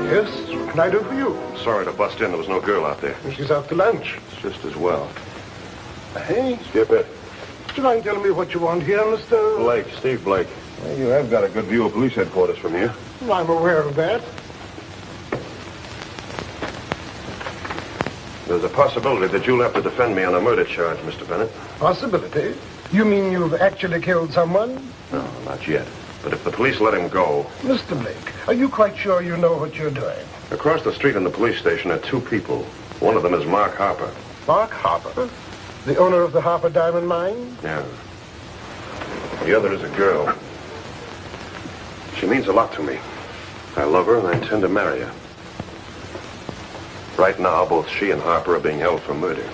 Yes, what can I do for you? Sorry to bust in. There was no girl out there. She's out to lunch. It's just as well. Hey? Skip it. Would you mind telling me what you want here, Mr. Blake, Steve Blake. Well, you have got a good view of police headquarters from here. Well, I'm aware of that. There's a possibility that you'll have to defend me on a murder charge, Mr. Bennett. Possibility? You mean you've actually killed someone? No, not yet. But if the police let him go... Mr. Blake, are you quite sure you know what you're doing? Across the street in the police station are two people. One of them is Mark Harper. Mark Harper? The owner of the Harper Diamond Mine? Yeah. The other is a girl. She means a lot to me. I love her and I intend to marry her. Right now, both she and Harper are being held for murder.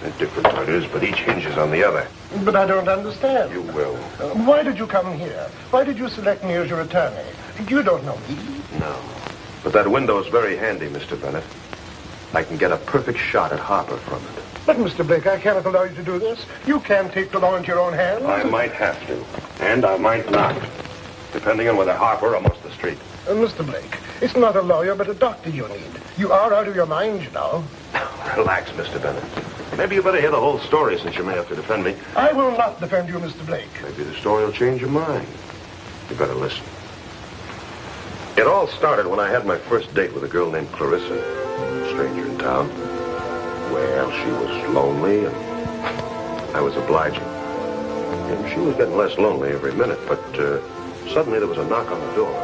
They're different murders, but each hinges on the other. But I don't understand. You will. Why did you come here? Why did you select me as your attorney? You don't know me. No. But that window's very handy, Mr. Bennett. I can get a perfect shot at Harper from it. But, Mr. Blake, I cannot allow you to do this. You can't take the law into your own hands. I might have to. And I might not. Depending on whether Harper or most of the street. Mr. Blake, it's not a lawyer, but a doctor you need. You are out of your mind, you know. Relax, Mr. Bennett. Maybe you better hear the whole story since you may have to defend me. I will not defend you, Mr. Blake. Maybe the story will change your mind. You better listen. It all started when I had my first date with a girl named Clarissa, a stranger in town. Well, she was lonely, and I was obliging. And she was getting less lonely every minute, but suddenly there was a knock on the door.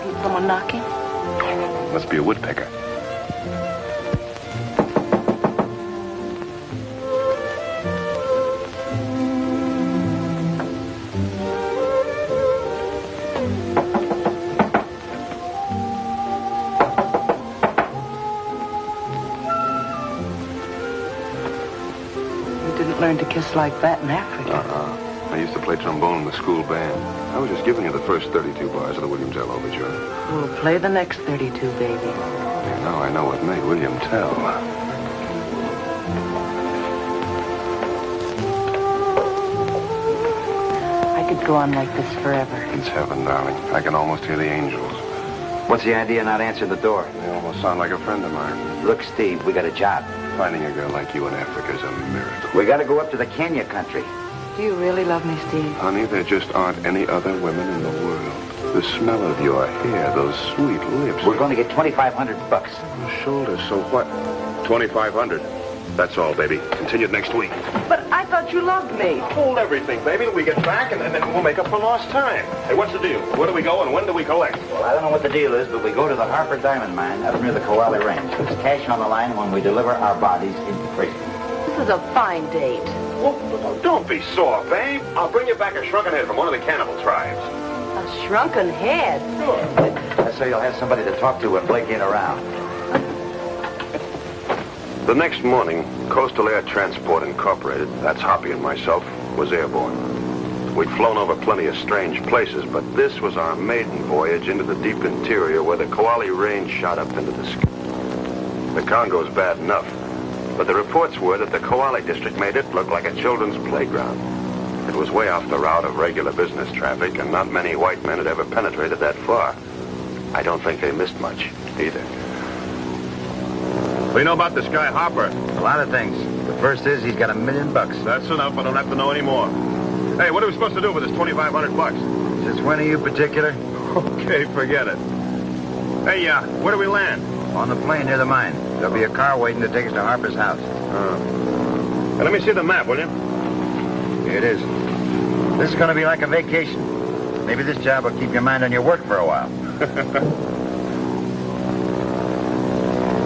Is someone knocking? Must be a woodpecker. Learn to kiss like that in Africa. I used to play trombone in the school band. I was just giving you the first 32 bars of the William Tell overture. We'll play the next 32, baby. Now I know what made William Tell. I could go on like this forever. It's heaven, darling. I can almost hear the angels. What's the idea not answering the door? They almost sound like a friend of mine. Look, Steve, we got a job. Finding a girl like you in Africa is a miracle. We got to go up to the Kenya country. Do you really love me, Steve? Honey, there just aren't any other women in the world. The smell of your hair, those sweet lips. We're going to get $2,500. The shoulders, so what? 2,500. That's all, baby. Continued next week. But I thought you loved me. Hold everything, baby. We get back, and then we'll make up for lost time. Hey, what's the deal? Where do we go, and when do we collect? Well, I don't know what the deal is, but we go to the Harper Diamond Mine up near the Koali Range. There's cash on the line when we deliver our bodies into prison. This is a fine date. Well, don't be sore, babe. I'll bring you back a shrunken head from one of the cannibal tribes. A shrunken head? Sure. That's so you'll have somebody to talk to when Blake ain't around. The next morning, Coastal Air Transport Incorporated, that's Hoppy and myself, was airborne. We'd flown over plenty of strange places, but this was our maiden voyage into the deep interior where the Koali Range shot up into the sky. The Congo's bad enough, but the reports were that the Koali district made it look like a children's playground. It was way off the route of regular business traffic, and not many white men had ever penetrated that far. I don't think they missed much, either. What do you know about this guy, Harper? A lot of things. The first is he's got $1 million. That's enough. I don't have to know any more. Hey, what are we supposed to do with this $2,500? Since when are you particular? Okay, forget it. Hey, where do we land? On the plain near the mine. There'll be a car waiting to take us to Harper's house. Hey, let me see the map, will you? Here it is. This is going to be like a vacation. Maybe this job will keep your mind on your work for a while.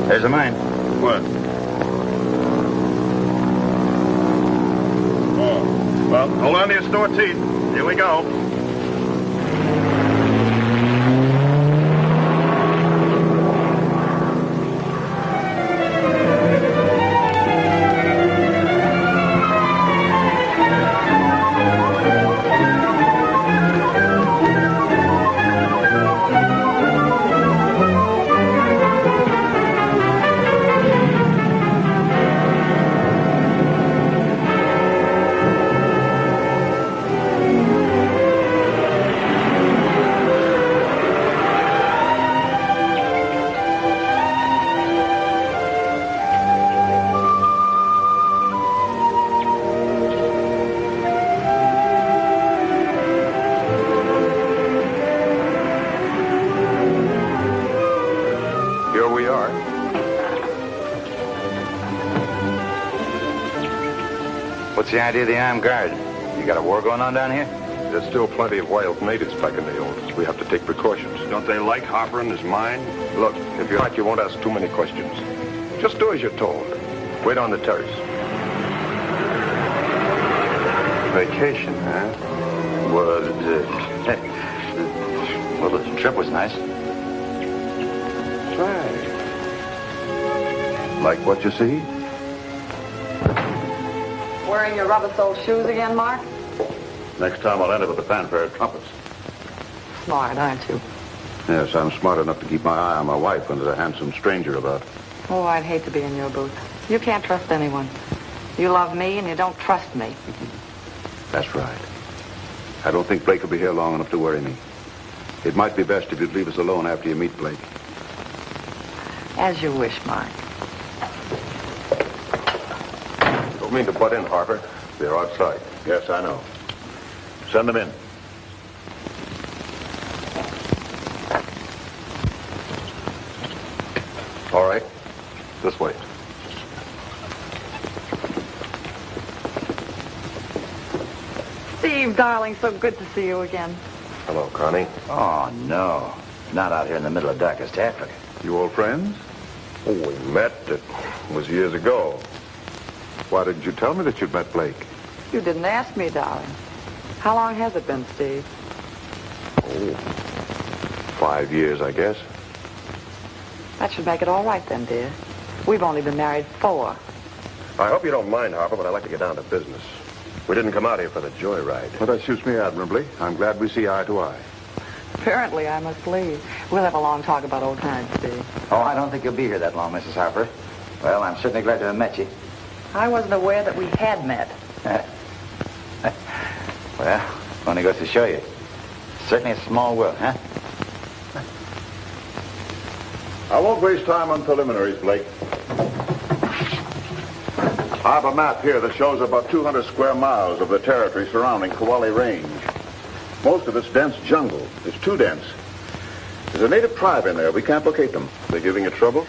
There's the mine. What? Oh. Well, hold on to your store teeth. Here we go. What's the idea of the armed guard? You got a war going on down here? There's still plenty of wild natives back in the Owens. We have to take precautions. Don't they like Harper and his mine? Look, if you're like, you won't ask too many questions. Just do as you're told. Wait on the terrace. Vacation, huh? Well, the trip was nice. Say, like what you see? Wearing your rubber-soled shoes again, Mark? Next time I'll end up with a fanfare of trumpets. Smart, aren't you? Yes, I'm smart enough to keep my eye on my wife when there's a handsome stranger about. Oh, I'd hate to be in your booth. You can't trust anyone. You love me and you don't trust me. That's right. I don't think Blake will be here long enough to worry me. It might be best if you'd leave us alone after you meet Blake. As you wish, Mark. Don't mean to butt in, Harper. They're outside. Yes, I know. Send them in. All right. This way. Steve, darling, so good to see you again. Hello, Connie. Oh, no. Not out here in the middle of darkest Africa. You old friends? Oh, we met. It was years ago. Why didn't you tell me that you'd met Blake? You didn't ask me, darling. How long has it been, Steve? Oh, 5 years, I guess. That should make it all right then, dear. We've only been married 4. I hope you don't mind, Harper, but I'd like to get down to business. We didn't come out here for the joyride. Well, that suits me admirably. I'm glad we see eye to eye. Apparently, I must leave. We'll have a long talk about old times, Steve. Oh, I don't think you'll be here that long, Mrs. Harper. Well, I'm certainly glad to have met you. I wasn't aware that we had met. Well, only goes to show you. Certainly a small world, huh? I won't waste time on preliminaries, Blake. I have a map here that shows about 200 square miles of the territory surrounding Kawali Range. Most of it's dense jungle. It's too dense. There's a native tribe in there. We can't locate them. They're giving you trouble?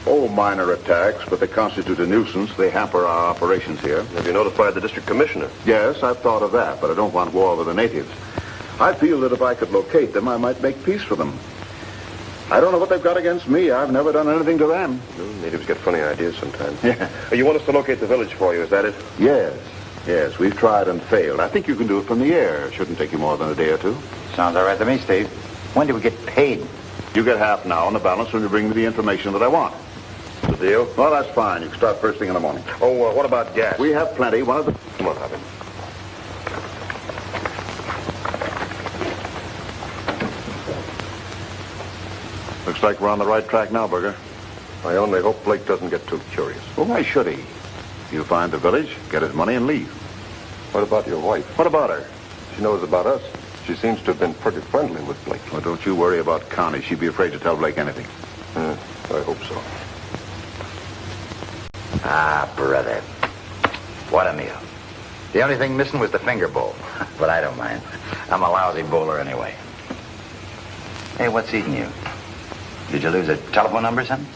Oh, minor attacks, but they constitute a nuisance. They hamper our operations here. Have you notified the district commissioner? Yes, I've thought of that, but I don't want war with the natives. I feel that if I could locate them, I might make peace for them. I don't know what they've got against me. I've never done anything to them. Natives get funny ideas sometimes. Yeah. You want us to locate the village for you, is that it? Yes. Yes, we've tried and failed. I think you can do it from the air. It shouldn't take you more than a day or two. Sounds all right to me, Steve. When do we get paid? You get half now and the balance when you bring me the information that I want. The deal? Well, that's fine. You can start first thing in the morning. Oh, what about gas? We have plenty. One of the... Come on, Hoppy. Looks like we're on the right track now, Burger. I only hope Blake doesn't get too curious. Well, why should he? You find the village, get his money, and leave. What about your wife? What about her? She knows about us. She seems to have been pretty friendly with Blake. Well, don't you worry about Connie. She'd be afraid to tell Blake anything. I hope so. Ah, brother. What a meal. The only thing missing was the finger bowl. But I don't mind. I'm a lousy bowler anyway. Hey, what's eating you? Did you lose a telephone number or something?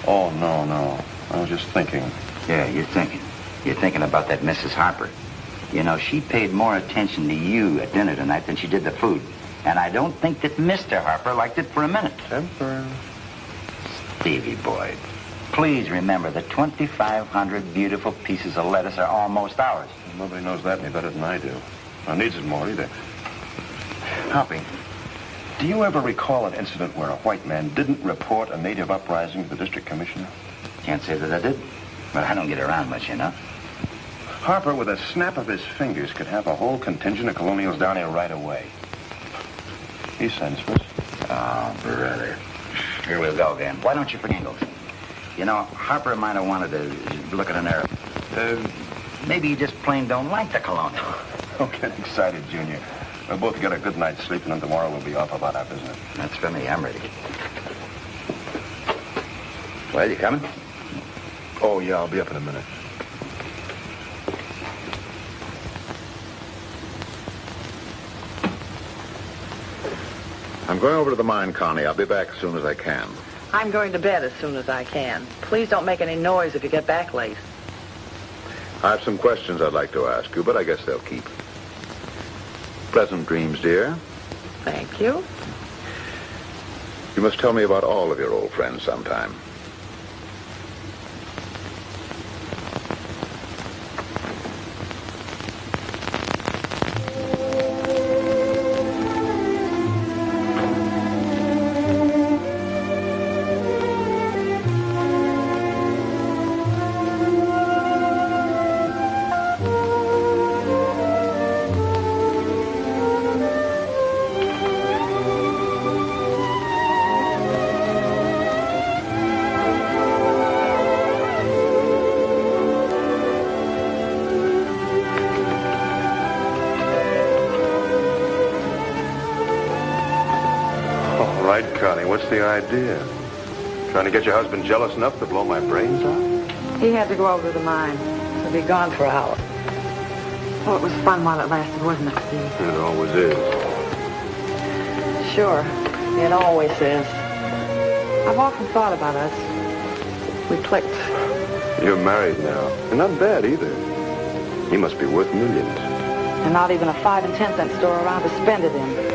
Oh, no. I was just thinking. Yeah, you're thinking. You're thinking about that Mrs. Harper. You know, she paid more attention to you at dinner tonight than she did the food. And I don't think that Mr. Harper liked it for a minute. Temper. Stevie boy, please remember that 2,500 beautiful pieces of lettuce are almost ours. Nobody knows that any better than I do. Nor needs it more either. Hoppy, do you ever recall an incident where a white man didn't report a native uprising to the district commissioner? Can't say that I did, but I don't get around much, you know. Harper, with a snap of his fingers, could have a whole contingent of colonials down here right away. He's senseless. Oh, brother. Here we'll go again. Why don't you forget Ingalls? You know, Harper might have wanted to look at an Arab. Maybe he just plain don't like the colonial. Don't get excited, Junior. We'll both get a good night's sleep, and then tomorrow we'll be off about our business. That's for me. I'm ready. Well, you coming? Oh, yeah, I'll be up in a minute. I'm going over to the mine, Connie. I'll be back as soon as I can. I'm going to bed as soon as I can. Please don't make any noise if you get back late. I have some questions I'd like to ask you, but I guess they'll keep. Pleasant dreams, dear. Thank you. You must tell me about all of your old friends sometime. Connie, what's the idea? Trying to get your husband jealous enough to blow my brains out? He had to go over to the mine. He'll be gone for hours. Oh, it was fun while it lasted, wasn't it, Steve? It always is. Sure. It always is. I've often thought about us. We clicked. You're married now. And not bad, either. He must be worth millions. And not even a 5 and 10 cent store around to spend it in.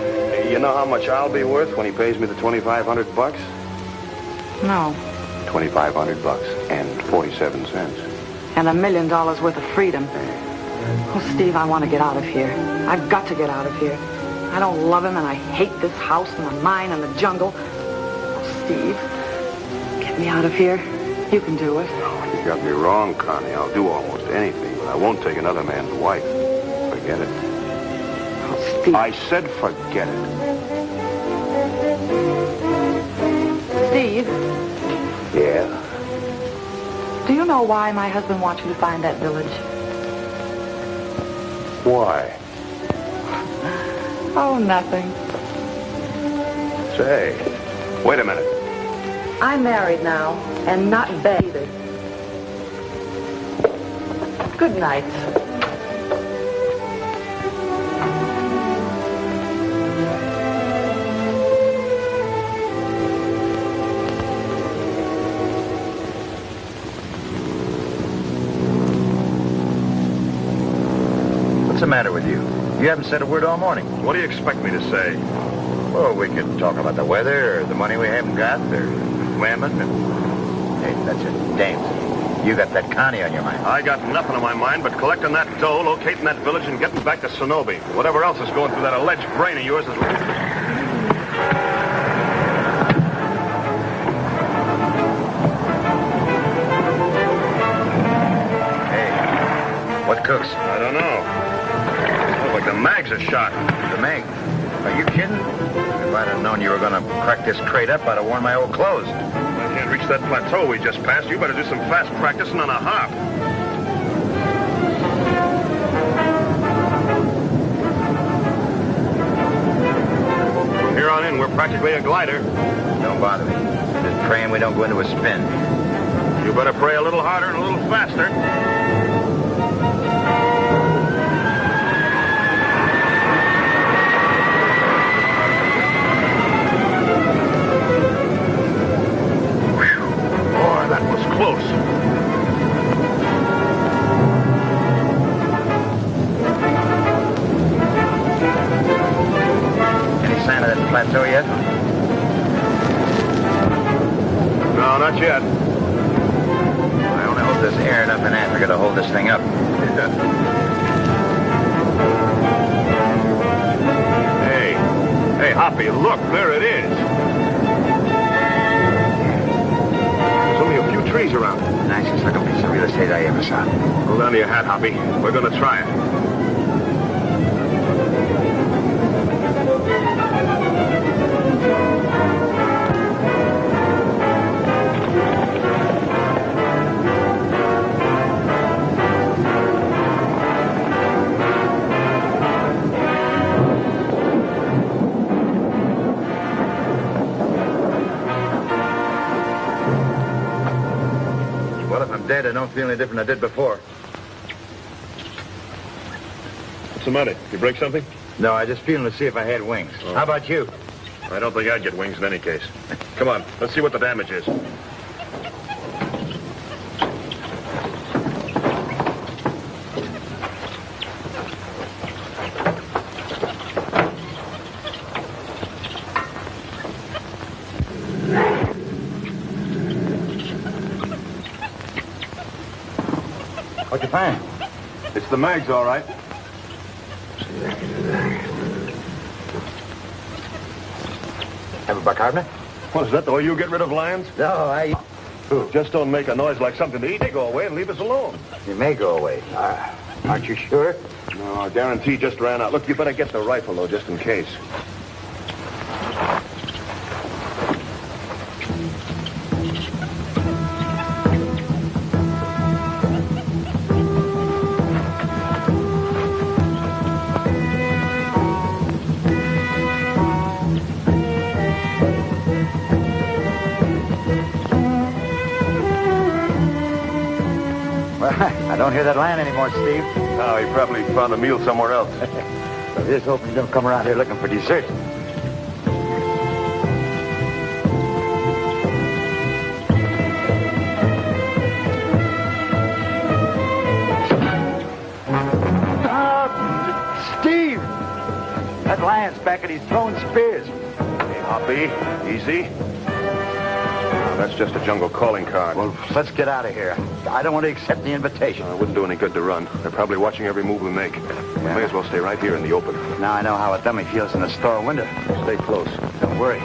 You know how much I'll be worth when he pays me the $2,500? No. $2,500 and 47 cents. And $1 million worth of freedom. Oh, Steve, I want to get out of here. I've got to get out of here. I don't love him, and I hate this house and the mine and the jungle. Oh, Steve, get me out of here. You can do it. Oh, you got me wrong, Connie. I'll do almost anything, but I won't take another man's wife. Forget it. Oh, Steve. I said forget it. Steve. Yeah? Do you know why my husband wants you to find that village? Why? Oh, nothing. Say, wait a minute. I'm married now, and not Beth either. Good night. What's the matter with you? You haven't said a word all morning. What do you expect me to say? Well, we could talk about the weather, or the money we haven't got, or women. Hey, that's it. Dames. You got that Connie on your mind. I got nothing on my mind but collecting that dough, locating that village, and getting back to Sonobe. Whatever else is going through that alleged brain of yours is... What cooks? I don't know. Looks like the mags are shot. The mag? Are you kidding? If I'd have known you were going to crack this crate up, I'd have worn my old clothes. I can't reach that plateau we just passed. You better do some fast practicing on a hop. From here on in, we're practically a glider. Don't bother me. Just praying we don't go into a spin. You better pray a little harder and a little faster. Close. Any sign of that plateau yet? No, not yet. I only hope there's air enough in Africa to hold this thing up. Hey, Hoppy, look, there it is. Trees around. Nicest looking piece of real estate I ever saw. Hold on to your hat, Hoppy. We're going to try it. Dead, I don't feel any different than I did before. What's the matter? You break something? No, I just feeling to see if I had wings. Oh. How about you? I don't think I'd get wings in any case. Come on, let's see what the damage is. What'd you find? It's the mags, all right. Have a bicarbonate? What, is that the way you get rid of lions? No, I... Just don't make a noise like something to eat. They go away and leave us alone. You may go away. Aren't you sure? No, our guarantee just ran out. Look, you better get the rifle, though, just in case. I don't hear that lion anymore, Steve. Oh, he probably found a meal somewhere else. I just hope he don't come around here looking for dessert. Steve! That lion's back and he's throwing spears. Hey, Hoppy, easy. That's just a jungle calling card. Well, let's get out of here. I don't want to accept the invitation. It wouldn't do any good to run. They're probably watching every move we make. Yeah. May as well stay right here in the open. Now I know how a dummy feels in a store window. Stay close. Don't worry.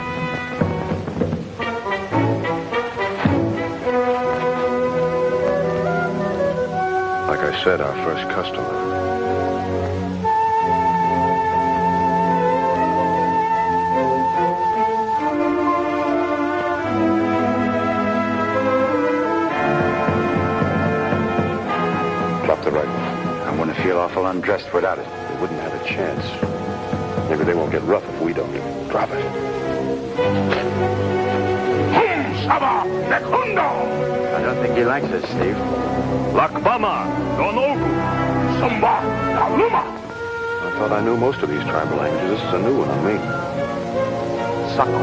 Like I said, our first customer. Drop the rifle. I'm going to feel awful undressed without it. They wouldn't have a chance. Maybe they won't get rough if we don't. Drop it. I don't think he likes us, Steve. Lakbama, Donogu, Samba, Kaluma. I thought I knew most of these tribal languages. This is a new one on me. Saku.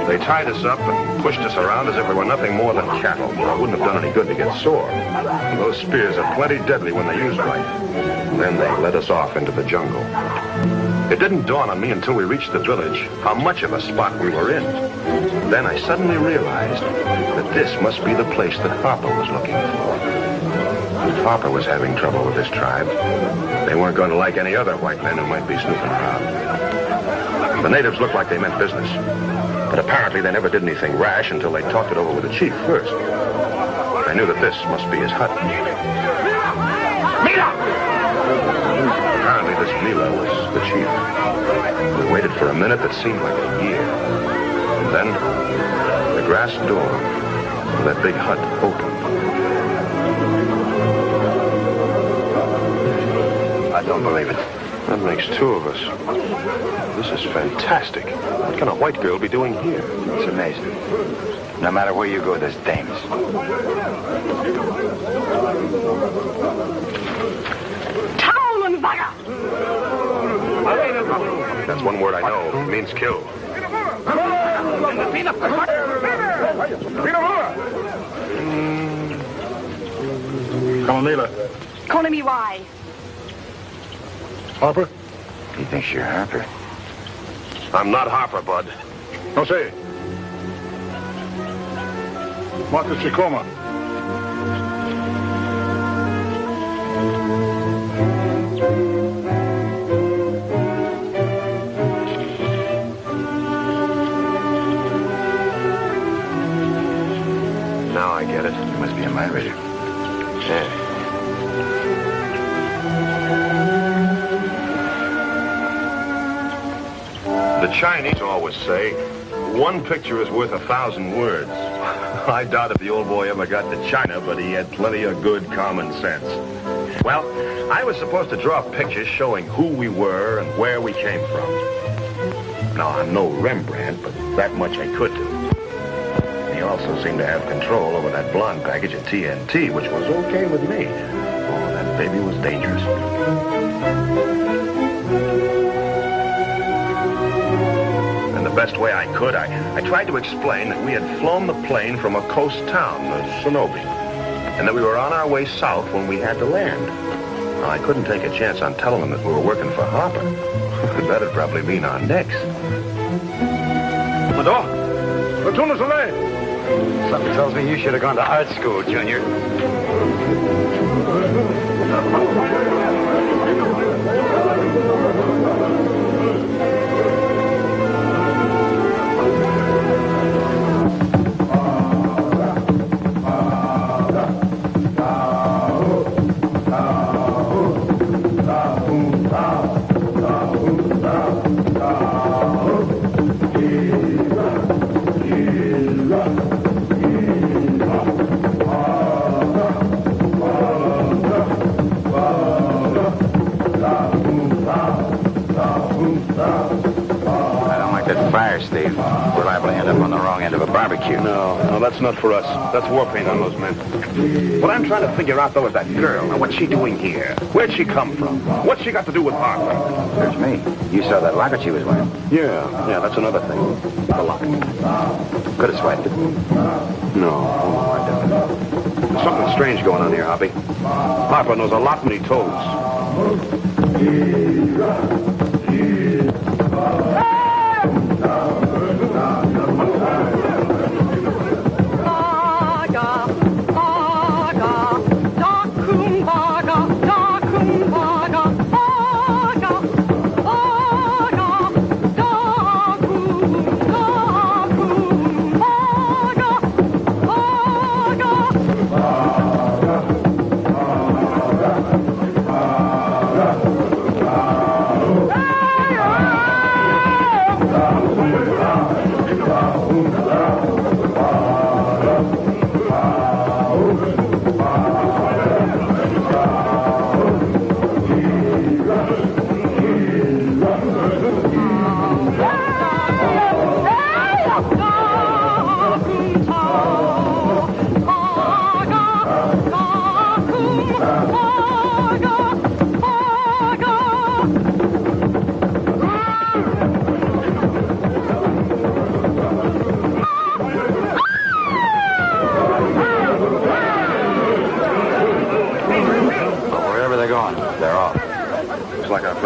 They tied us up and pushed us around as if we were nothing more than cattle. It wouldn't have done any good to get sore. Those spears are plenty deadly when they're used right. Then they led us off into the jungle. It didn't dawn on me until we reached the village how much of a spot we were in. Then I suddenly realized that this must be the place that Harper was looking for. If Harper was having trouble with this tribe, they weren't going to like any other white men who might be snooping around. The natives looked like they meant business, but apparently they never did anything rash until they talked it over with the chief first. I knew that this must be his hut. Meelah! Apparently this Meelah was the chief. We waited for a minute that seemed like a year. And then the grass door of that big hut opened. I don't believe it. That makes two of us. This is fantastic. What can a white girl be doing here? It's amazing. No matter where you go, there's dames. That's one word I know. It means kill. Come on, Meelah. Calling me why? Harper? He thinks you're Harper. I'm not Harper, Bud. No sé. Mata Chicoma. Now I get it. You must be a migrator. Yeah. The Chinese always say, one picture is worth 1,000 words. I doubt if the old boy ever got to China, but he had plenty of good common sense. Well, I was supposed to draw pictures showing who we were and where we came from. Now, I'm no Rembrandt, but that much I could do. He also seemed to have control over that blonde package of TNT, which was okay with me. Oh, that baby was dangerous. The best way I could, I tried to explain that we had flown the plane from a coast town, Sonobe, and that we were on our way south when we had to land. I couldn't take a chance on telling them that we were working for Harper. That'd probably mean our necks. Mador, platoon is away. Something tells me you should have gone to art school, Junior. Steve. We're liable to end up on the wrong end of a barbecue. No, that's not for us. That's war paint on those men. What I'm trying to figure out, though, is that girl. Now, what's she doing here? Where'd she come from? What's she got to do with Harper? Search me. You saw that locket she was wearing. Yeah, that's another thing. The locket. Could have swiped it. No, I didn't. There's something strange going on here, Hoppy. Harper knows a lot when he told us.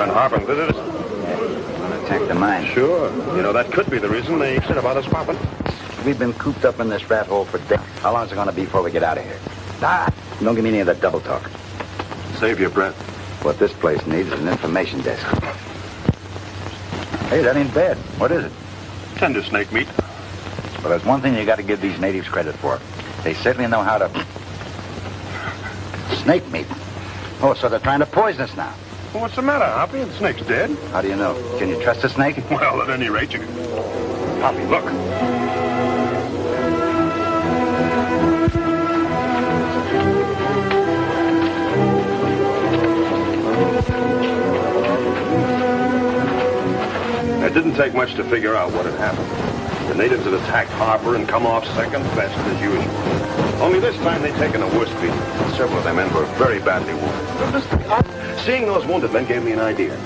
Harper visited us. Attack the mine. Sure. You know, that could be the reason they said about us popping. We've been cooped up in this rat hole for days. How long is it going to be before we get out of here? Don't give me any of that double talk. Save your breath. What this place needs is an information desk. Hey, that ain't bad. What is it? Tender snake meat. Well, there's one thing you got to give these natives credit for. They certainly know how to... Snake meat. Oh, so they're trying to poison us now. Well, what's the matter, Hoppy? The snake's dead. How do you know? Can you trust a snake? Well, at any rate, you can... Hoppy, look. It didn't take much to figure out what had happened. The natives had attacked Harper and come off second best as usual. Only this time they'd taken a worse beating. Several of their men were very badly wounded. Seeing those wounded men gave me an idea.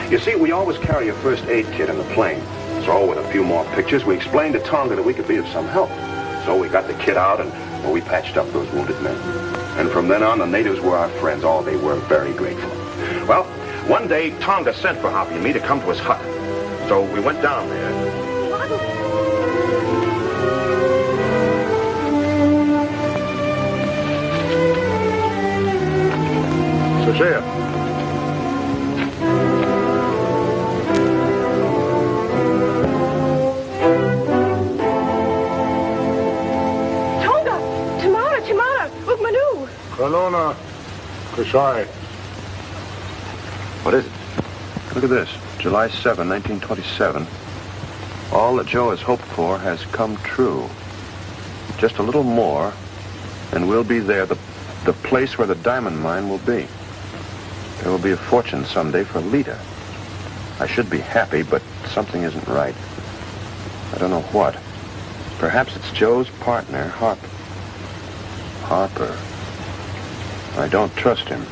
You see, we always carry a first aid kit in the plane. So with a few more pictures, we explained to Tonga that we could be of some help. So we got the kit out and we patched up those wounded men. And from then on, the natives were our friends. Oh, they were very grateful. Well, one day, Tonga sent for Hoppy and me to come to his hut. So we went down there. Here. Tonga! Tamara! Ugmanu! Kalona. Kashai. What is it? Look at this. July 7, 1927. All that Joe has hoped for has come true. Just a little more, and we'll be there, the place where the diamond mine will be. There will be a fortune someday for Lita. I should be happy, but something isn't right. I don't know what. Perhaps it's Joe's partner, Harper. I don't trust him.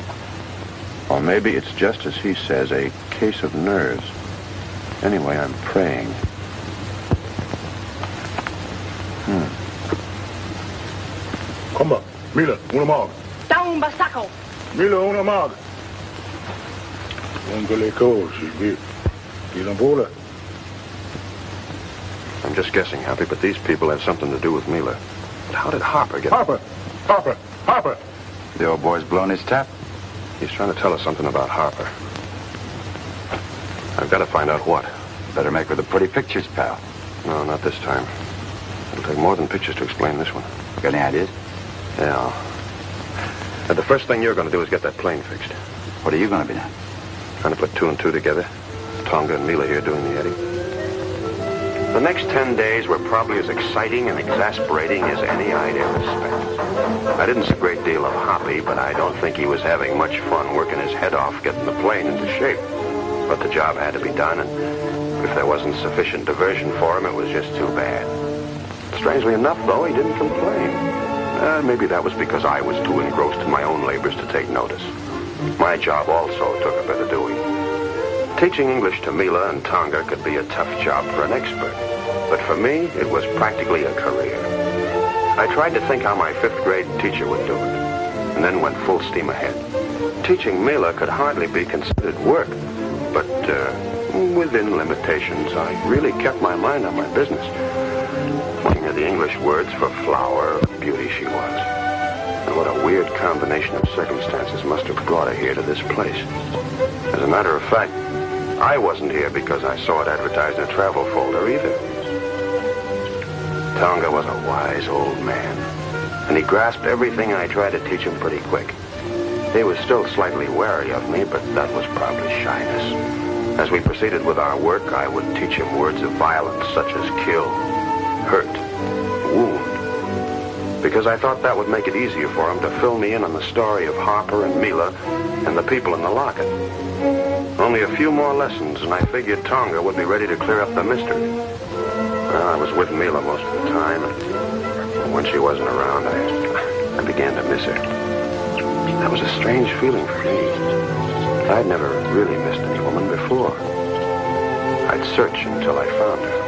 Or maybe it's just as he says, a case of nerves. Anyway, I'm praying. Come on. Meelah, una mag. Down Basako! Meelah, una mag. I'm just guessing, Hoppy, but these people have something to do with Meelah. But how did Harper get... Harper! The old boy's blown his top. He's trying to tell us something about Harper. I've got to find out what. Better make with the pretty pictures, pal. No, not this time. It'll take more than pictures to explain this one. Got any ideas? Yeah. And the first thing you're going to do is get that plane fixed. What are you going to be doing? Trying to put two and two together. Tonga and Meelah here doing the eddy. The next 10 days were probably as exciting and exasperating as any I'd ever spent. I didn't see a great deal of Hoppy, but I don't think he was having much fun working his head off getting the plane into shape. But the job had to be done, and if there wasn't sufficient diversion for him, it was just too bad. Strangely enough, though, he didn't complain. Maybe that was because I was too engrossed in my own labors to take notice. My job also took a bit of doing. Teaching English to Meelah and Tonga could be a tough job for an expert, but for me, it was practically a career. I tried to think how my fifth-grade teacher would do it, and then went full steam ahead. Teaching Meelah could hardly be considered work, but within limitations, I really kept my mind on my business. Looking at the English words for flower, beauty she was. And what a weird combination of circumstances must have brought her here to this place. As a matter of fact, I wasn't here because I saw it advertised in a travel folder either. Tonga was a wise old man, and he grasped everything I tried to teach him pretty quick. He was still slightly wary of me, but that was probably shyness. As we proceeded with our work, I would teach him words of violence such as kill, hurt, wound, because I thought that would make it easier for him to fill me in on the story of Harper and Meelah and the people in the locket. Only a few more lessons, and I figured Tonga would be ready to clear up the mystery. Well, I was with Meelah most of the time, and when she wasn't around, I began to miss her. That was a strange feeling for me. I'd never really missed any woman before. I'd search until I found her.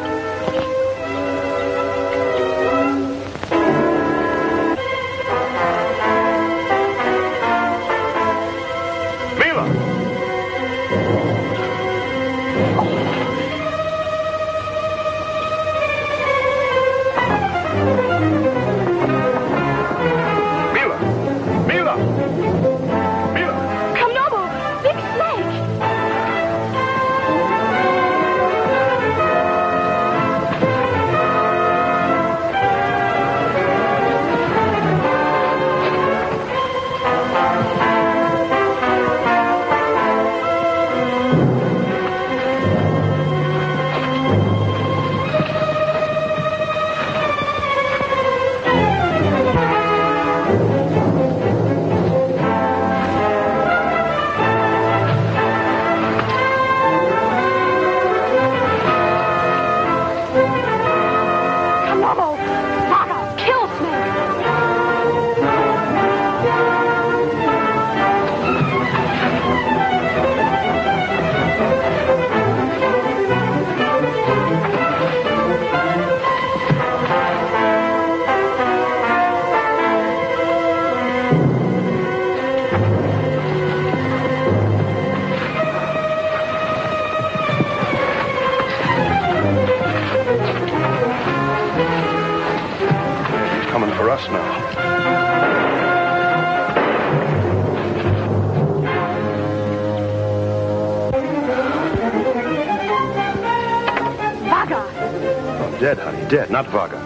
Dead, honey, dead, not Vaga.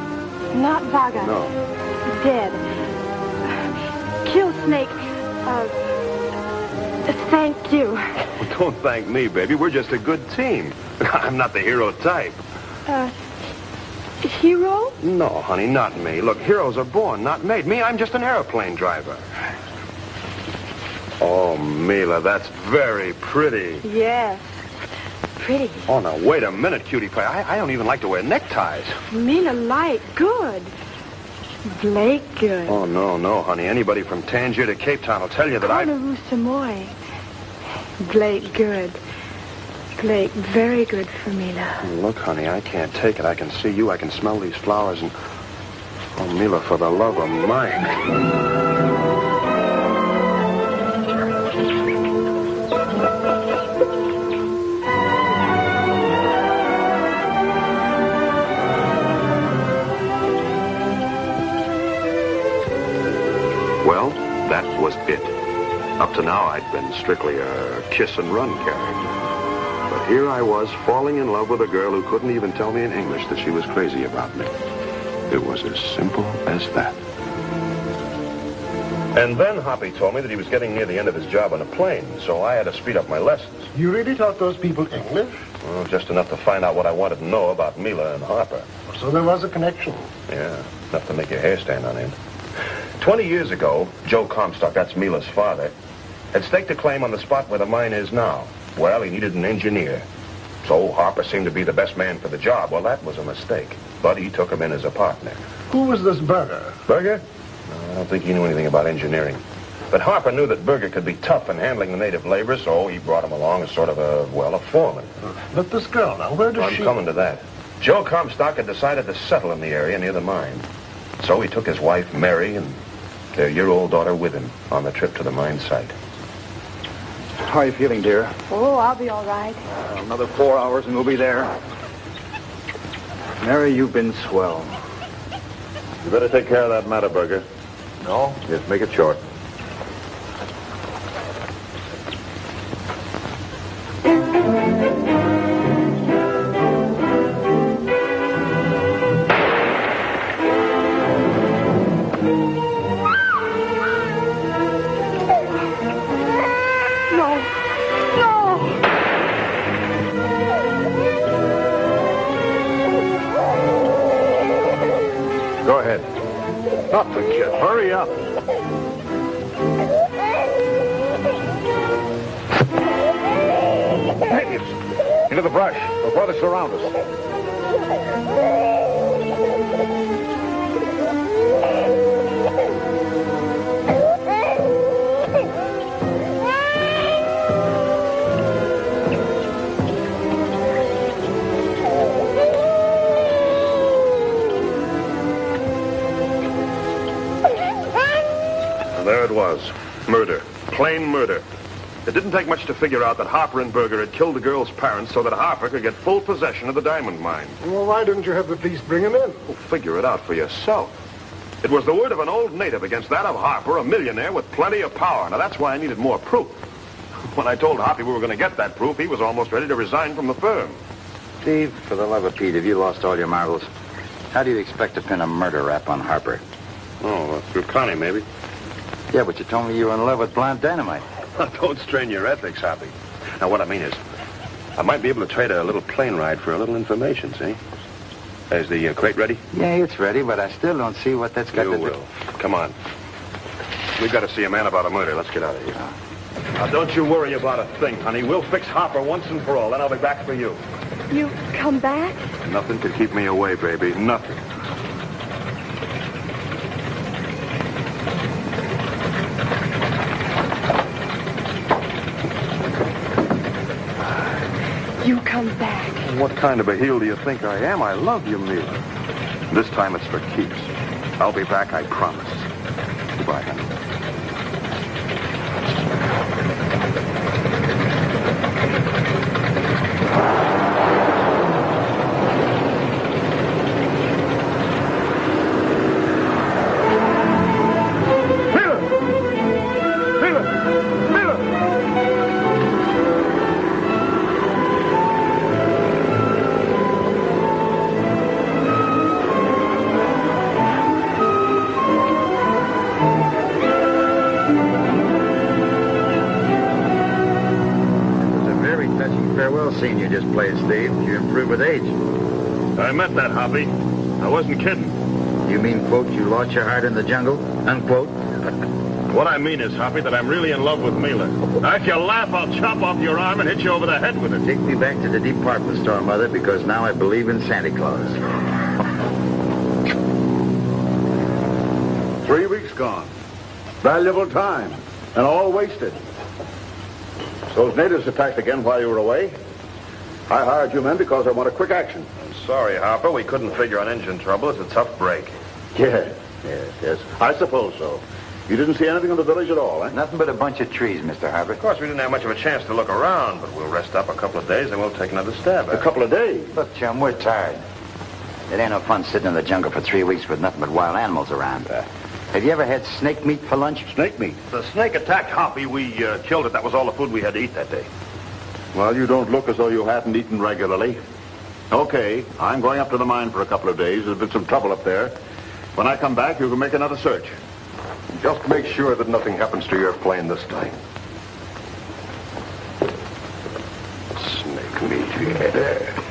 Not Vaga. No. Dead. Kill Snake. Thank you. Well, don't thank me, baby. We're just a good team. I'm not the hero type. Hero? No, honey, not me. Look, heroes are born, not made. Me, I'm just an airplane driver. Oh, Meelah, that's very pretty. Yes. Pretty. Oh, now, wait a minute, cutie pie. I don't even like to wear neckties. Meelah light. Good. Blake good. Oh, no, honey. Anybody from Tangier to Cape Town will tell you that Honolulu Samoy. Blake good. Blake very good for Meelah. Look, honey, I can't take it. I can see you. I can smell these flowers and... Oh, Meelah, for the love of Mike. That was it. Up to now, I'd been strictly a kiss-and-run character. But here I was, falling in love with a girl who couldn't even tell me in English that she was crazy about me. It was as simple as that. And then Hoppy told me that he was getting near the end of his job on a plane, so I had to speed up my lessons. You really taught those people English? Well, just enough to find out what I wanted to know about Meelah and Harper. So there was a connection. Yeah, enough to make your hair stand on end. 20 years ago, Joe Comstock, that's Meelah's father, had staked a claim on the spot where the mine is now. Well, he needed an engineer. So Harper seemed to be the best man for the job. Well, that was a mistake. But he took him in as a partner. Who was this Berger? Berger? No, I don't think he knew anything about engineering. But Harper knew that Berger could be tough in handling the native labor, so he brought him along as sort of a foreman. But this girl, now, where does she... I'm coming to that. Joe Comstock had decided to settle in the area near the mine. So he took his wife, Mary, and their year-old daughter with him on the trip to the mine site. How are you feeling, dear? Oh, I'll be all right. Another 4 hours and we'll be there. Mary, you've been swell. You better take care of that matter, Berger. No? Just make it short. Go ahead. Nothing, kid. Hurry up. Hey, into the brush before they surround us. There it was. Murder. Plain murder. It didn't take much to figure out that Harper and Berger had killed the girl's parents so that Harper could get full possession of the diamond mine. Well, why didn't you have the police bring him in? Well, figure it out for yourself. It was the word of an old native against that of Harper, a millionaire with plenty of power. Now, that's why I needed more proof. When I told Hoppy we were going to get that proof, he was almost ready to resign from the firm. Steve, for the love of Pete, have you lost all your marbles? How do you expect to pin a murder rap on Harper? Oh, through Connie, maybe. Yeah, but you told me you were in love with blonde dynamite. Don't strain your ethics, Hoppy. Now, what I mean is, I might be able to trade a little plane ride for a little information, see? Is the crate ready? Yeah, it's ready, but I still don't see what that's got to do. You will. Come on. We've got to see a man about a murder. Let's get out of here. Now, don't you worry about a thing, honey. We'll fix Harper once and for all, then I'll be back for you. You come back? Nothing could keep me away, baby. Nothing. You come back. What kind of a heel do you think I am? I love you, Meelah. This time it's for keeps. I'll be back, I promise. Goodbye, honey. Scene you just played, Steve. You improve with age. I meant that, Hoppy. I wasn't kidding. You mean, quote, you lost your heart in the jungle, unquote? What I mean is, Hoppy, that I'm really in love with Meelah. Now, if you laugh, I'll chop off your arm and hit you over the head with it. Take me back to the department store, Mother, because now I believe in Santa Claus. 3 weeks gone. Valuable time. And all wasted. Those natives attacked again while you were away. I hired you men because I want a quick action. I'm sorry, Harper. We couldn't figure on engine trouble. It's a tough break. Yes. I suppose so. You didn't see anything in the village at all, eh? Nothing but a bunch of trees, Mr. Harper. Of course, we didn't have much of a chance to look around, but we'll rest up a couple of days and we'll take another stab at it. A couple of days? Look, chum, we're tired. It ain't no fun sitting in the jungle for 3 weeks with nothing but wild animals around. Have you ever had snake meat for lunch? Snake meat? The snake attacked Hoppy. We killed it. That was all the food we had to eat that day. Well, you don't look as though you hadn't eaten regularly. Okay, I'm going up to the mine for a couple of days. There's been some trouble up there. When I come back, you can make another search. Just make sure that nothing happens to your plane this time. Snake meat, yeah.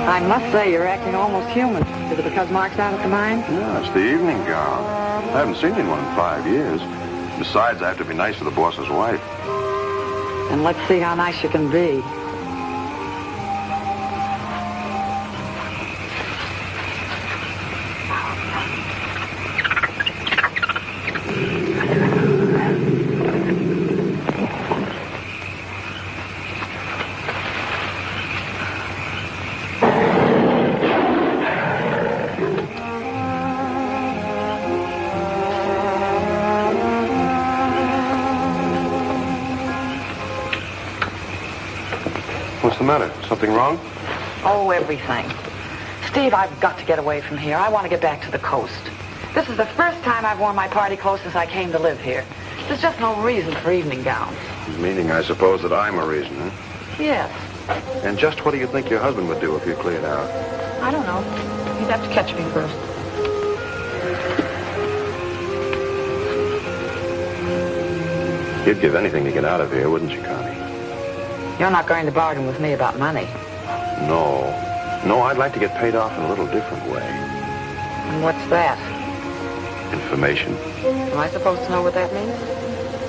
I must say, you're acting almost human. Is it because Mark's out at the mine? No, it's the evening gown. I haven't seen anyone in 5 years. Besides, I have to be nice to the boss's wife. And let's see how nice you can be. What's the matter? Something wrong? Oh, everything. Steve, I've got to get away from here. I want to get back to the coast. This is the first time I've worn my party clothes since I came to live here. There's just no reason for evening gowns. Meaning, I suppose, that I'm a reason, huh? Yes. And just what do you think your husband would do if you cleared out? I don't know. He'd have to catch me first. You'd give anything to get out of here, wouldn't you, Connie? You're not going to bargain with me about money. No. No, I'd like to get paid off in a little different way. And what's that? Information. Am I supposed to know what that means?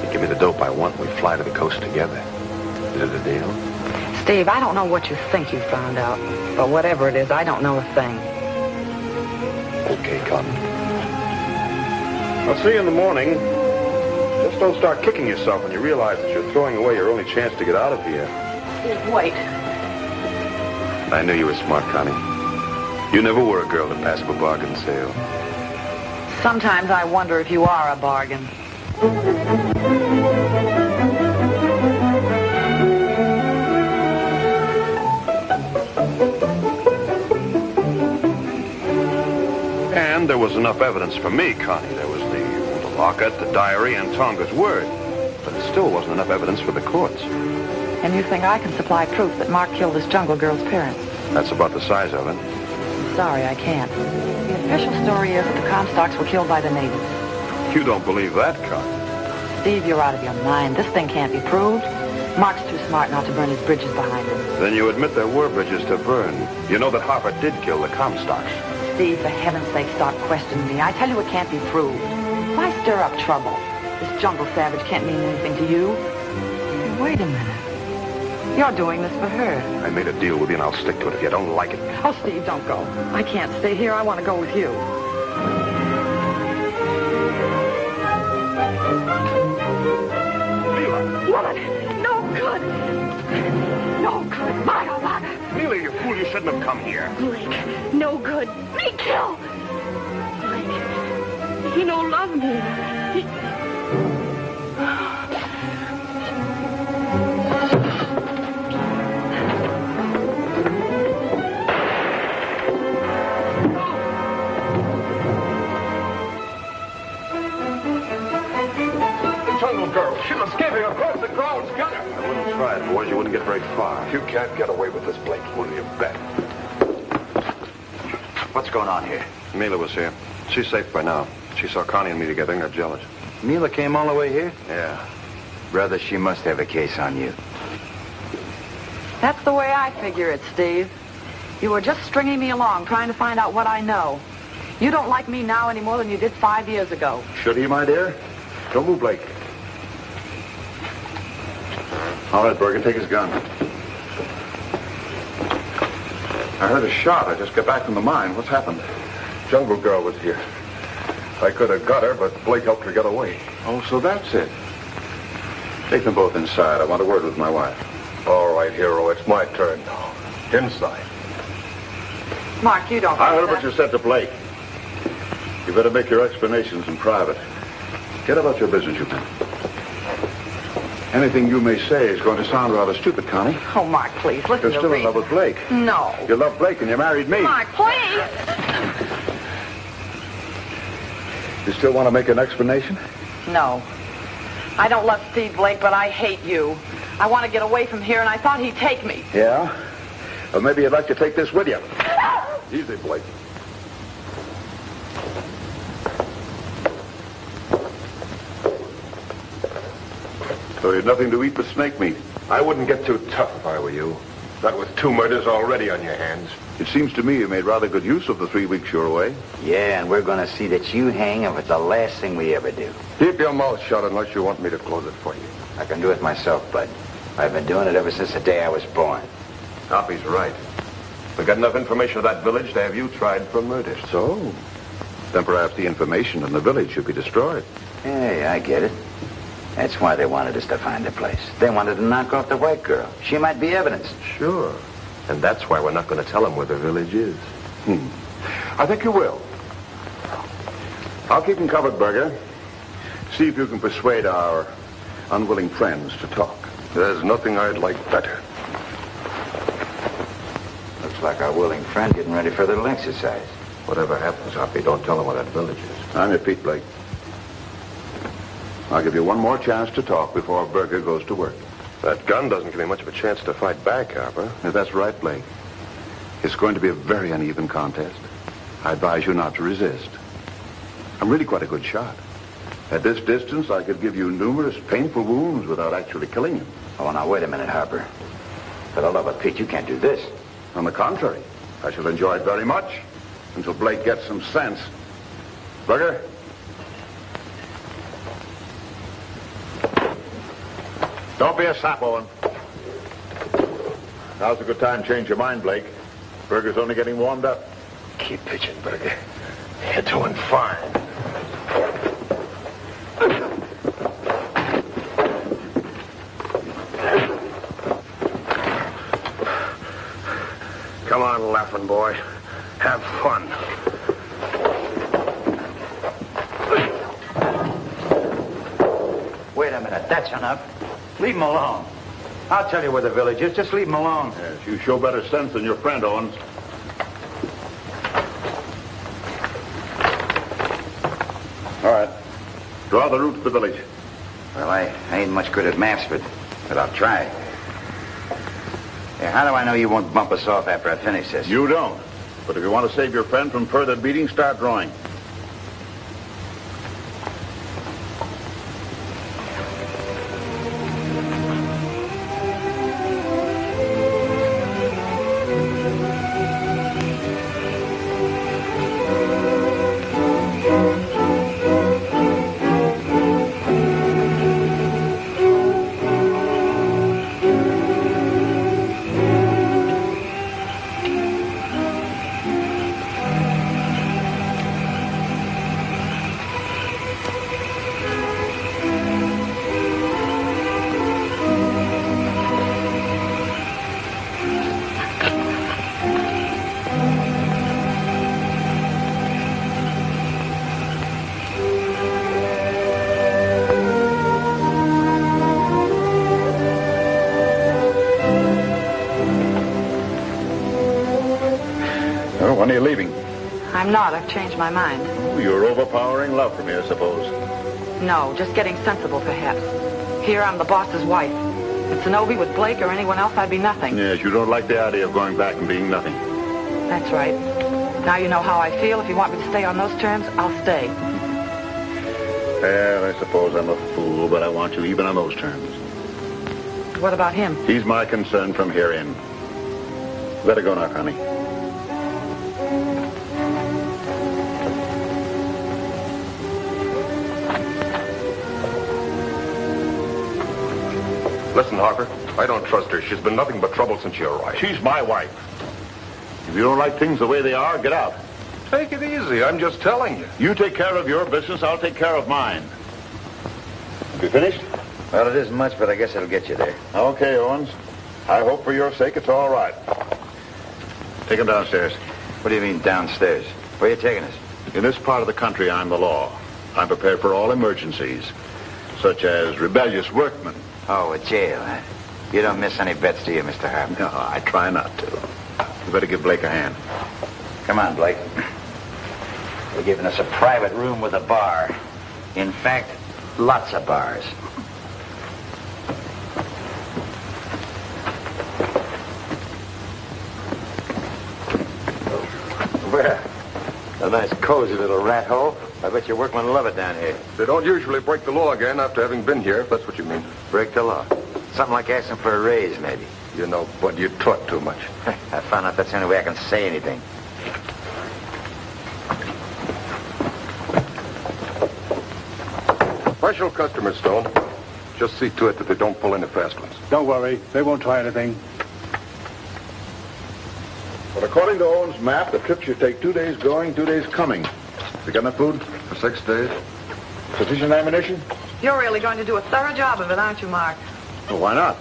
You give me the dope I want, we fly to the coast together. Is it a deal? Steve, I don't know what you think you found out. But whatever it is, I don't know a thing. Okay, Connie. I'll see you in the morning. Just don't start kicking yourself when you realize that you're throwing away your only chance to get out of here. Steve, wait. I knew you were smart, Connie. You never were a girl to pass up a bargain sale. Sometimes I wonder if you are a bargain. And there was enough evidence for me, Connie. There was the locket, the diary, and Tonga's word. But it still wasn't enough evidence for the courts. And you think I can supply proof that Mark killed this jungle girl's parents? That's about the size of it. I'm sorry, I can't. The official story is that the Comstocks were killed by the natives. You don't believe that, Connie. Steve, you're out of your mind. This thing can't be proved. Mark's too smart not to burn his bridges behind him. Then you admit there were bridges to burn. You know that Harper did kill the Comstocks. Steve, for heaven's sake, stop questioning me. I tell you it can't be proved. Why stir up trouble? This jungle savage can't mean anything to you. Wait a minute. You're doing this for her. I made a deal with you, and I'll stick to it if you don't like it. Oh, Steve, don't go. I can't stay here. I want to go with you. Meelah! Woman, no good. No good. My Alana. Meelah, you fool, you shouldn't have come here. Blake, no good. Me kill. Blake, he no love me. Girl, she was skipping across the grounds gutter. I wouldn't try it, boys. You wouldn't get very far. You can't get away with this, Blake. Will you bet? What's going on here? Meelah was here. She's safe by now. She saw Connie and me together and got jealous. Meelah came all the way here? Yeah. Brother, she must have a case on you. That's the way I figure it, Steve. You were just stringing me along, trying to find out what I know. You don't like me now any more than you did 5 years ago. Should he, my dear? Don't move, Blake. All right, Bergen, take his gun. I heard a shot. I just got back from the mine. What's happened? Jungle Girl was here. I could have got her, but Blake helped her get away. Oh, so that's it. Take them both inside. I want a word with my wife. All right, hero, it's my turn now. Inside. Mark, you don't. I heard what you said to Blake. You better make your explanations in private. Get about your business, you can. Anything you may say is going to sound rather stupid, Connie. Oh, Mark, please, listen You're to still me. in love with Blake. No. You love Blake and you married me. Mark, please. You still want to make an explanation? No. I don't love Steve Blake, but I hate you. I want to get away from here, and I thought he'd take me. Yeah? Well, maybe you'd like to take this with you. Easy, Blake. So you had nothing to eat but snake meat. I wouldn't get too tough if I were you. Not with 2 murders already on your hands. It seems to me you made rather good use of the 3 weeks you're away. Yeah, and we're going to see that you hang if it's the last thing we ever do. Keep your mouth shut unless you want me to close it for you. I can do it myself, Bud. I've been doing it ever since the day I was born. Hoppy's right. We got enough information of that village to have you tried for murder. So? Then perhaps the information in the village should be destroyed. Hey, I get it. That's why they wanted us to find the place. They wanted to knock off the white girl. She might be evidence. Sure. And that's why we're not going to tell them where the village is. I think you will. I'll keep them covered, Berger. See if you can persuade our unwilling friends to talk. There's nothing I'd like better. Looks like our willing friend getting ready for a little exercise. Whatever happens, Hoppy, don't tell them where that village is. I'm your Pete Blake. I'll give you one more chance to talk before Berger goes to work. That gun doesn't give me much of a chance to fight back, Harper. That's right, Blake. It's going to be a very uneven contest. I advise you not to resist. I'm really quite a good shot. At this distance, I could give you numerous painful wounds without actually killing you. Oh, now, wait a minute, Harper. For the love of Pete, you can't do this. On the contrary, I shall enjoy it very much until Blake gets some sense. Berger? Don't be a sap, Owen. Now's a good time to change your mind, Blake. Berger's only getting warmed up. Keep pitching, Berger. You're doing fine. Come on, laughing boy. Have fun. Wait a minute. That's enough. Leave him alone. I'll tell you where the village is. Just leave him alone. Yes, you show better sense than your friend, Owens. All right. Draw the route to the village. Well, I ain't much good at maps, but I'll try. Hey, how do I know you won't bump us off after I finish this? You don't. But if you want to save your friend from further beating, start drawing. When are you leaving? I'm not. I've changed my mind. Oh, your overpowering love for me, I suppose. No, just getting sensible, perhaps. Here, I'm the boss's wife. If Zenobia with Blake or anyone else, I'd be nothing. Yes, you don't like the idea of going back and being nothing. That's right. Now you know how I feel. If you want me to stay on those terms, I'll stay. Well, I suppose I'm a fool, but I want you even on those terms. What about him? He's my concern from here in. Let her go now, Connie. Listen, Harper, I don't trust her. She's been nothing but trouble since you arrived. She's my wife. You If you don't like things the way they are, get out. Take it easy. I'm just telling you. You take care of your business, I'll take care of mine. You finished? Well, it isn't much, but I guess it'll get you there. Okay, Owens. I hope for your sake it's all right. Take him downstairs. What do you mean, downstairs? Where are you taking us? In this part of the country, I'm the law. I'm prepared for all emergencies, such as rebellious workmen. Oh, a jail, huh? You don't miss any bets, do you, Mr. Harper? No, I try not to. You better give Blake a hand. Come on, Blake. They're giving us a private room with a bar. In fact, lots of bars. Well, a nice cozy little rat hole. I bet your workmen love it down here. They don't usually break the law again after having been here, if that's what you mean. Break the law. Something like asking for a raise, maybe. You know, but you talk too much. I found out that's the only way I can say anything. Special customers, Stone. Just see to it that they don't pull any fast ones. Don't worry. They won't try anything. But according to Owens' map, the trip should take 2 days going, 2 days coming. You got enough food? For 6 days? Sufficient ammunition? You're really going to do a thorough job of it, aren't you, Mark? Well, why not?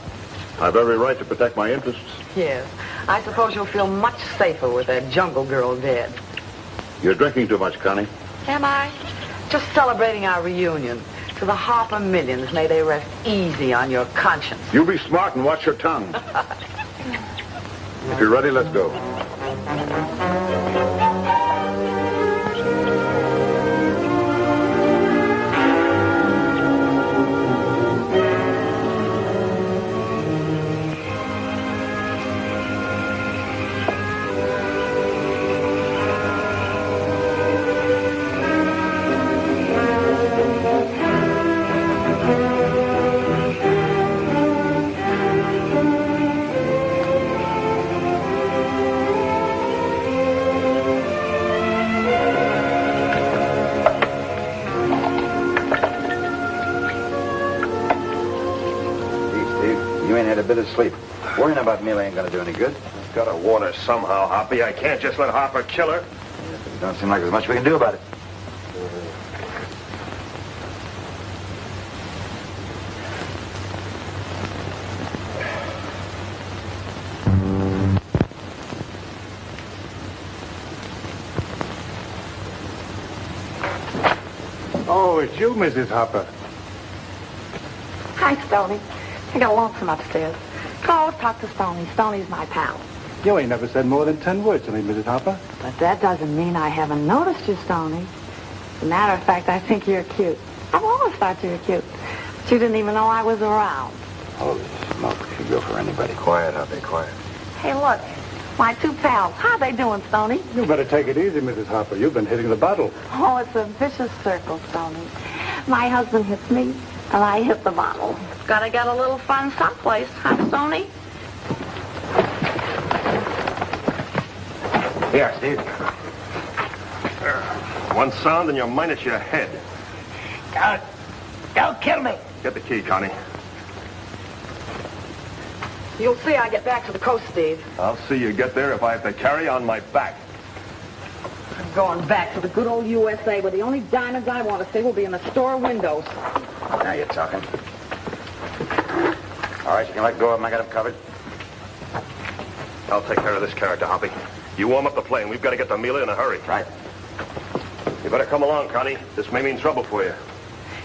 I've every right to protect my interests. Yes. I suppose you'll feel much safer with that jungle girl dead. You're drinking too much, Connie. Am I? Just celebrating our reunion. To the Harper millions, may they rest easy on your conscience. You be smart and watch your tongue. If you're ready, let's go. A bit of sleep. Worrying about Meelah ain't gonna do any good. Gotta warn her somehow, Hoppy. I can't just let Harper kill her. It don't seem like there's much we can do about it. Oh, it's you, Mrs. Harper. Hi, Stoney. I got lonesome upstairs. Come always talk to Stoney. Stoney's my pal. You ain't never said more than 10 words to me, Mrs. Harper. But that doesn't mean I haven't noticed you, Stoney. As a matter of fact, I think you're cute. I've always thought you were cute. But you didn't even know I was around. Holy smoke, you go for anybody. Quiet, Hoppy, quiet. Hey, look. My two pals. How they doing, Stoney? You better take it easy, Mrs. Harper. You've been hitting the bottle. Oh, it's a vicious circle, Stoney. My husband hits me, and I hit the bottle. Gotta get a little fun someplace, huh, Stoney? Here, Steve. One sound and you're minus your head. Don't kill me. Get the key, Connie. You'll see I get back to the coast, Steve. I'll see you get there if I have to carry on my back. I'm going back to the good old USA where the only diamonds I want to see will be in the store windows. Now you're talking. All right, you can let go of them. I got them covered. I'll take care of this character, Hoppy. You warm up the plane. We've got to get to Meelah in a hurry. Right. You better come along, Connie. This may mean trouble for you.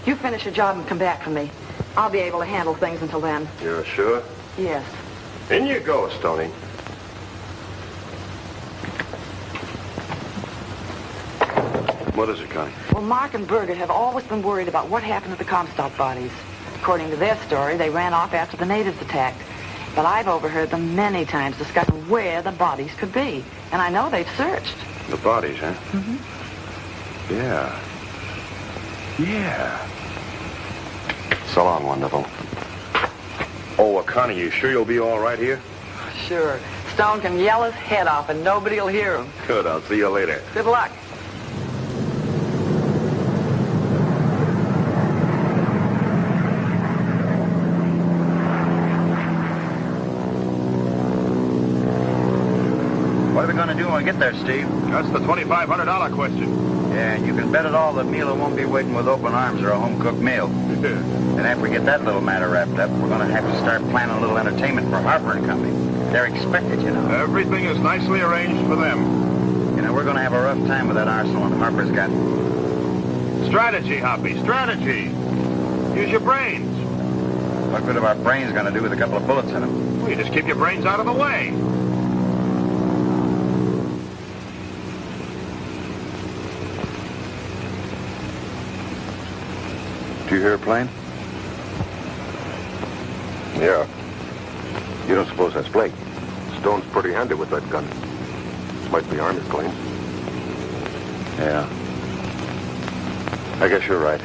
You finish your job and come back for me. I'll be able to handle things until then. You're sure? Yes. In you go, Stoney. What is it, Connie? Well, Mark and Berger have always been worried about what happened to the Comstock bodies. According to their story, they ran off after the natives attacked. But I've overheard them many times discussing where the bodies could be. And I know they've searched. The bodies, huh? Mm-hmm. Yeah. Yeah. So long, wonderful. Oh, Connie, you sure you'll be all right here? Sure. Stone can yell his head off and nobody'll hear him. Good. I'll see you later. Good luck. What have you going to do when we get there, Steve? That's the $2,500 question. Yeah, and you can bet it all that Meelah won't be waiting with open arms or a home-cooked meal. And after we get that little matter wrapped up, we're going to have to start planning a little entertainment for Harper and Company. They're expected, you know. Everything is nicely arranged for them. You know, we're going to have a rough time with that arsenal and Harper's got... Strategy, Hoppy, strategy. Use your brains. What good are our brains going to do with a couple of bullets in them? Well, you just keep your brains out of the way. Do you hear a plane? Yeah. You don't suppose that's Blake? Stone's pretty handy with that gun. Might be Army's plane. Yeah. I guess you're right.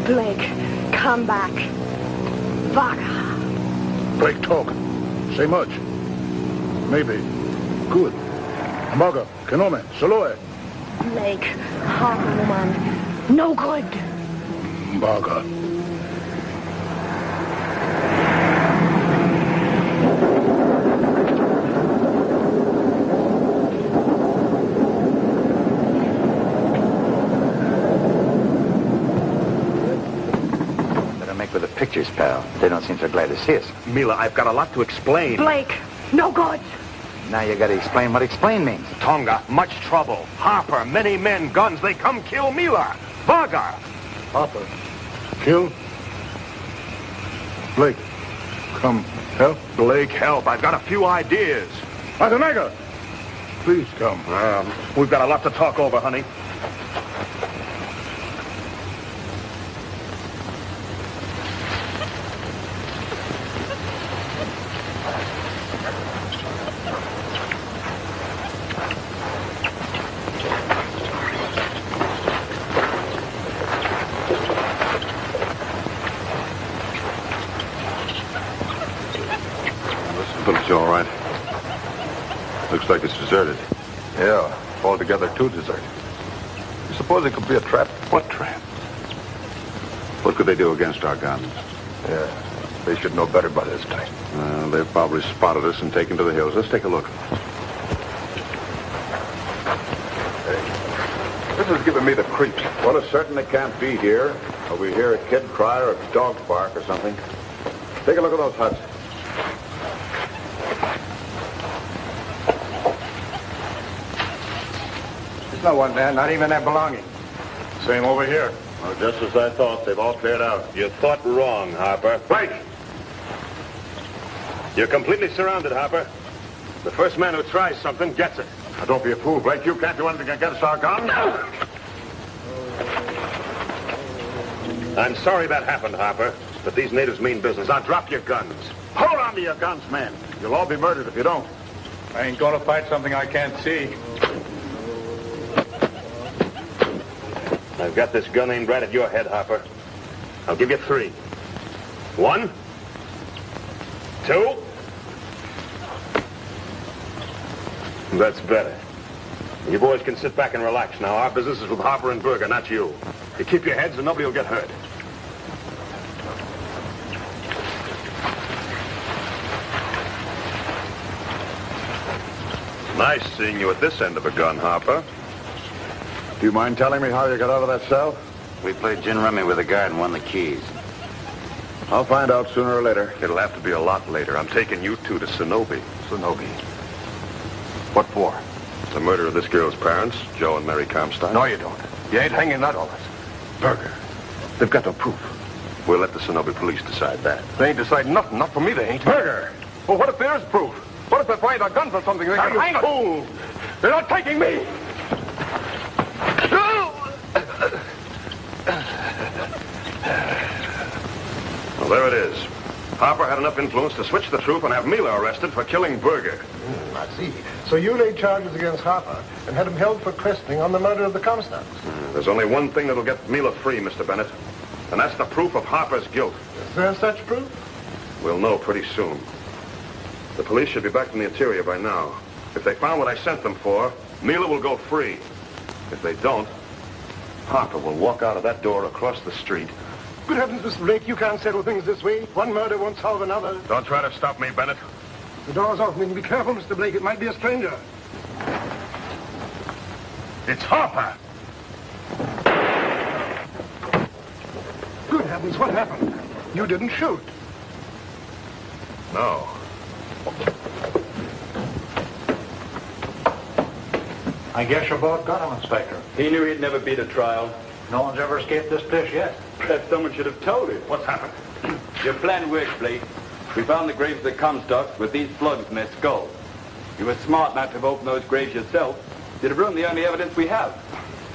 Blake, come back. Vaga. Blake, talk. Say much. Maybe. Good. Maga, Kenome, Soloe. Blake, Harper woman. No good. Maga. With the pictures, pal. They don't seem so glad to see us. Meelah, I've got a lot to explain. Blake, no good. Now you got to explain what explain means. Tonga, much trouble. Harper, many men, guns. They come kill Meelah. Vaga. Harper. Kill. Blake, come help. Blake, help. I've got a few ideas. Atanaga, please come. We've got a lot to talk over, honey. All right. Looks like it's deserted. Yeah, altogether too deserted. You suppose it could be a trap? What trap? What could they do against our guns? Yeah, they should know better by this time. They've probably spotted us and taken to the hills. Let's take a look. Hey, this is giving me the creeps. Well, it's certain they can't be here. Or we hear a kid cry or a dog bark or something. Take a look at those huts. No one there, not even their belongings. Same over here. Well, just as I thought, they've all cleared out. You thought wrong, Harper. Blake! You're completely surrounded, Harper. The first man who tries something gets it. Now, don't be a fool, Blake. You can't do anything against our guns. No! I'm sorry that happened, Harper, but these natives mean business. Now drop your guns. Hold on to your guns, man. You'll all be murdered if you don't. I ain't gonna fight something I can't see. I've got this gun aimed right at your head, Harper. I'll give you 3. 1, 2. That's better. You boys can sit back and relax now. Our business is with Harper and Berger, not you. You keep your heads and nobody will get hurt. Nice seeing you at this end of a gun, Harper. Do you mind telling me how you got out of that cell? We played gin rummy with the guard and won the keys. I'll find out sooner or later. It'll have to be a lot later. I'm taking you two to Sonobe. Sonobe. What for? The murder of this girl's parents, Joe and Mary Comstock. No, you don't. You ain't hanging that on us. Berger. They've got no proof. We'll let the Sonobe police decide that. They ain't deciding nothing. Not for me, they ain't. Berger! Well, what if there is proof? What if they find our guns or something? They can hang us? Fool! They're not taking me! Well, there it is. Harper had enough influence to switch the troop and have Meelah arrested for killing Berger. I see. So you laid charges against Harper and had him held for questioning on the murder of the Comstocks. There's only one thing that'll get Meelah free, Mr. Bennett, and that's the proof of Harper's guilt. Is there such proof? We'll know pretty soon. The police should be back in the interior by now. If they found what I sent them for, Meelah will go free. If they don't, Harper will walk out of that door across the street. Good heavens, Mr. Blake, you can't settle things this way. One murder won't solve another. Don't try to stop me, Bennett. The door's opening. Be careful, Mr. Blake. It might be a stranger. It's Harper! Good heavens, what happened? You didn't shoot. No. I guess you both got him, Inspector. He knew he'd never beat a trial. No one's ever escaped this dish yet. Perhaps someone should have told him. What's happened? Your plan worked, Blake. We found the graves of the Comstocks with these slugs in their skulls. You were smart not to have opened those graves yourself. You'd have ruined the only evidence we have.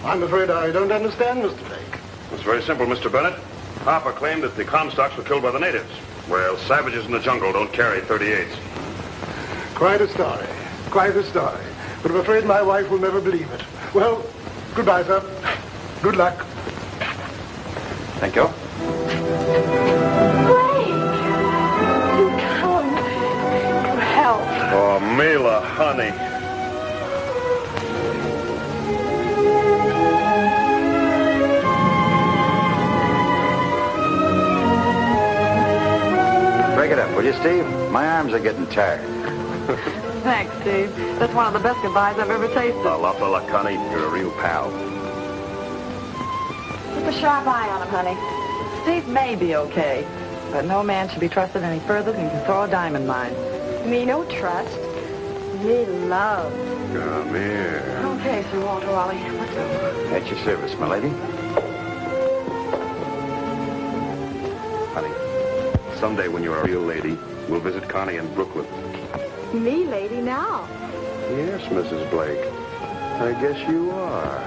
I'm afraid I don't understand, Mr. Blake. It's very simple, Mr. Bennett. Harper claimed that the Comstocks were killed by the natives. Well, savages in the jungle don't carry 38s. Quite a story. Quite a story. But I'm afraid my wife will never believe it. Well, goodbye, sir. Good luck. Thank you. Blake! You come for help. Oh, Meelah, honey. Break it up, will you, Steve? My arms are getting tired. Thanks, Steve. That's one of the best goodbyes I've ever tasted. La Connie, you're a real pal. Keep a sharp eye on him, honey. Steve may be okay, but no man should be trusted any further than he can throw a diamond mine. Me no trust. Me love. Come here. Okay, Sir Walter Raleigh, let's go. At your service, my lady. Honey, someday when you're a real lady, we'll visit Connie in Brooklyn. Me lady now. Yes, Mrs. Blake. I guess you are.